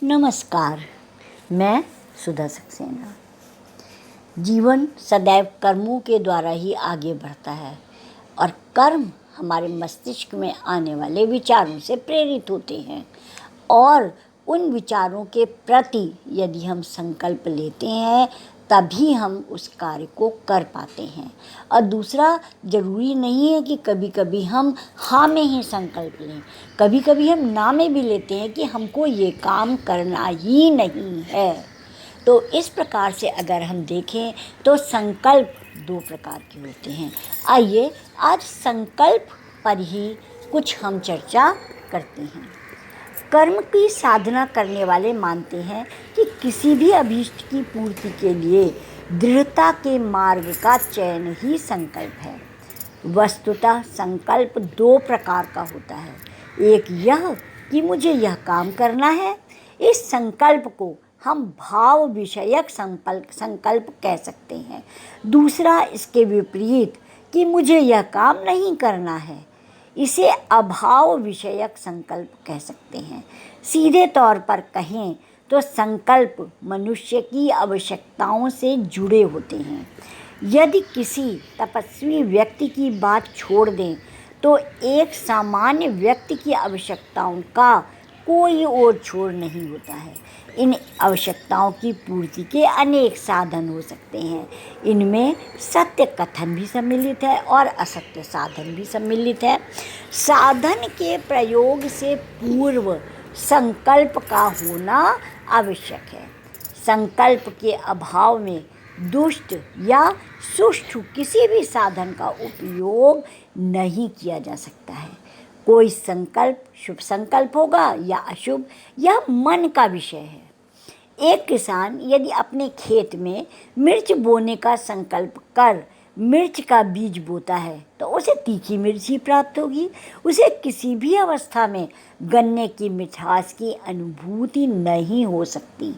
नमस्कार। मैं सुधा सक्सेना। जीवन सदैव कर्मों के द्वारा ही आगे बढ़ता है और कर्म हमारे मस्तिष्क में आने वाले विचारों से प्रेरित होते हैं और उन विचारों के प्रति यदि हम संकल्प लेते हैं तभी हम उस कार्य को कर पाते हैं। और दूसरा, ज़रूरी नहीं है कि कभी कभी हम हाँ में ही संकल्प लें, कभी कभी हम ना में भी लेते हैं कि हमको ये काम करना ही नहीं है। तो इस प्रकार से अगर हम देखें तो संकल्प दो प्रकार के होते हैं। आइए आज संकल्प पर ही कुछ हम चर्चा करते हैं। कर्म की साधना करने वाले मानते हैं कि किसी भी अभीष्ट की पूर्ति के लिए दृढ़ता के मार्ग का चयन ही संकल्प है। वस्तुतः संकल्प दो प्रकार का होता है। एक यह कि मुझे यह काम करना है, इस संकल्प को हम भाव विषयक संकल्प कह सकते हैं। दूसरा इसके विपरीत कि मुझे यह काम नहीं करना है, इसे अभाव विषयक संकल्प कह सकते हैं। सीधे तौर पर कहें तो संकल्प मनुष्य की आवश्यकताओं से जुड़े होते हैं। यदि किसी तपस्वी व्यक्ति की बात छोड़ दें तो एक सामान्य व्यक्ति की आवश्यकताओं का कोई और छोर नहीं होता है। इन आवश्यकताओं की पूर्ति के अनेक साधन हो सकते हैं। इनमें सत्य कथन भी सम्मिलित है और असत्य साधन भी सम्मिलित है। साधन के प्रयोग से पूर्व संकल्प का होना आवश्यक है। संकल्प के अभाव में दुष्ट या सुष्ठु किसी भी साधन का उपयोग नहीं किया जा सकता है। कोई संकल्प शुभ संकल्प होगा या अशुभ, यह मन का विषय है। एक किसान यदि अपने खेत में मिर्च बोने का संकल्प कर मिर्च का बीज बोता है तो उसे तीखी मिर्च ही प्राप्त होगी। उसे किसी भी अवस्था में गन्ने की मिठास की अनुभूति नहीं हो सकती।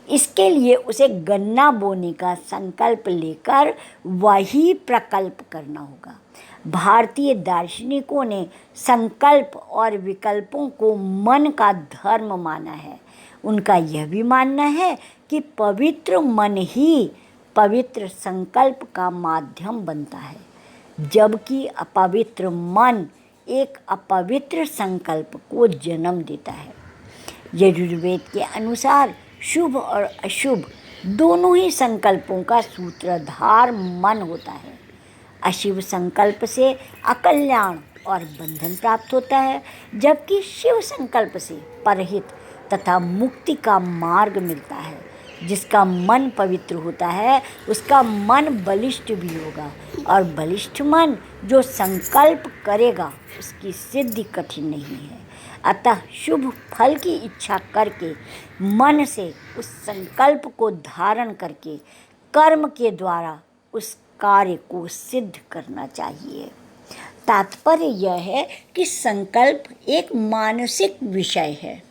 इसके लिए उसे गन्ना बोने का संकल्प लेकर वही प्रकल्प करना होगा। भारतीय दार्शनिकों ने संकल्प और विकल्पों को मन का धर्म माना है। उनका यह भी मानना है कि पवित्र मन ही पवित्र संकल्प का माध्यम बनता है, जबकि अपवित्र मन एक अपवित्र संकल्प को जन्म देता है। यजुर्वेद के अनुसार शुभ और अशुभ दोनों ही संकल्पों का सूत्रधार मन होता है। अशिव संकल्प से अकल्याण और बंधन प्राप्त होता है, जबकि शिव संकल्प से परहित तथा मुक्ति का मार्ग मिलता है। जिसका मन पवित्र होता है उसका मन बलिष्ठ भी होगा और बलिष्ठ मन जो संकल्प करेगा उसकी सिद्धि कठिन नहीं है। अतः शुभ फल की इच्छा करके मन से उस संकल्प को धारण करके कर्म के द्वारा उस कार्य को सिद्ध करना चाहिए। तात्पर्य यह है कि संकल्प एक मानसिक विषय है।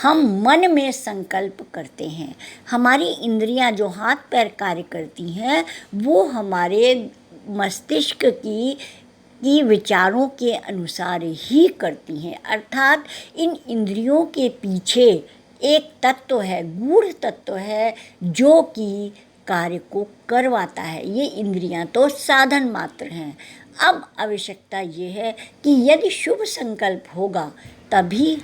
हम मन में संकल्प करते हैं। हमारी इंद्रियां जो हाथ पैर कार्य करती हैं वो हमारे मस्तिष्क की विचारों के अनुसार ही करती हैं। अर्थात इन इंद्रियों के पीछे एक तत्व है, गूढ़ तत्व है जो कि कार्य को करवाता है। ये इंद्रियां तो साधन मात्र हैं। अब आवश्यकता ये है कि यदि शुभ संकल्प होगा तभी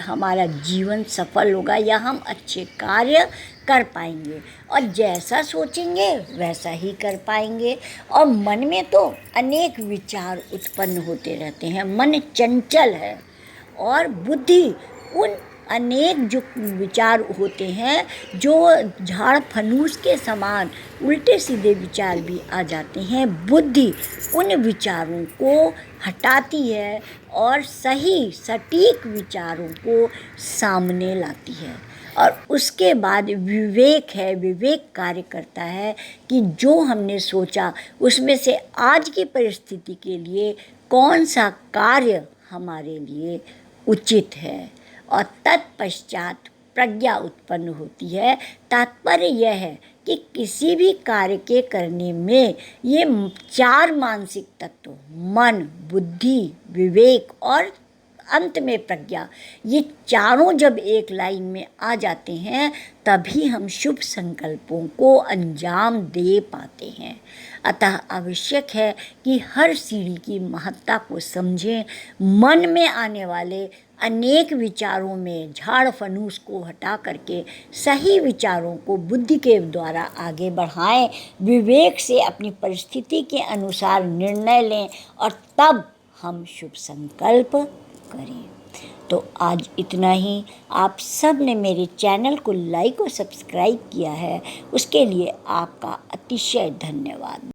हमारा जीवन सफल होगा या हम अच्छे कार्य कर पाएंगे और जैसा सोचेंगे वैसा ही कर पाएंगे। और मन में तो अनेक विचार उत्पन्न होते रहते हैं। मन चंचल है और बुद्धि उन अनेक जो विचार होते हैं जो झाड़ फनूस के समान उल्टे सीधे विचार भी आ जाते हैं। बुद्धि उन विचारों को हटाती है और सही सटीक विचारों को सामने लाती है और उसके बाद विवेक है। विवेक कार्य करता है कि जो हमने सोचा उसमें से आज की परिस्थिति के लिए कौन सा कार्य हमारे लिए उचित है और तत्पश्चात प्रज्ञा उत्पन्न होती है। तात्पर्य यह है कि किसी भी कार्य के करने में ये चार मानसिक तत्व मन, बुद्धि, विवेक और अंत में प्रज्ञा, ये चारों जब एक लाइन में आ जाते हैं तभी हम शुभ संकल्पों को अंजाम दे पाते हैं। अतः आवश्यक है कि हर सीढ़ी की महत्ता को समझें, मन में आने वाले अनेक विचारों में झाड़ फनूस को हटा करके सही विचारों को बुद्धि के द्वारा आगे बढ़ाएं, विवेक से अपनी परिस्थिति के अनुसार निर्णय लें और तब हम शुभ संकल्प करें। तो आज इतना ही। आप सब ने मेरे चैनल को लाइक और सब्सक्राइब किया है, उसके लिए आपका अतिशय धन्यवाद।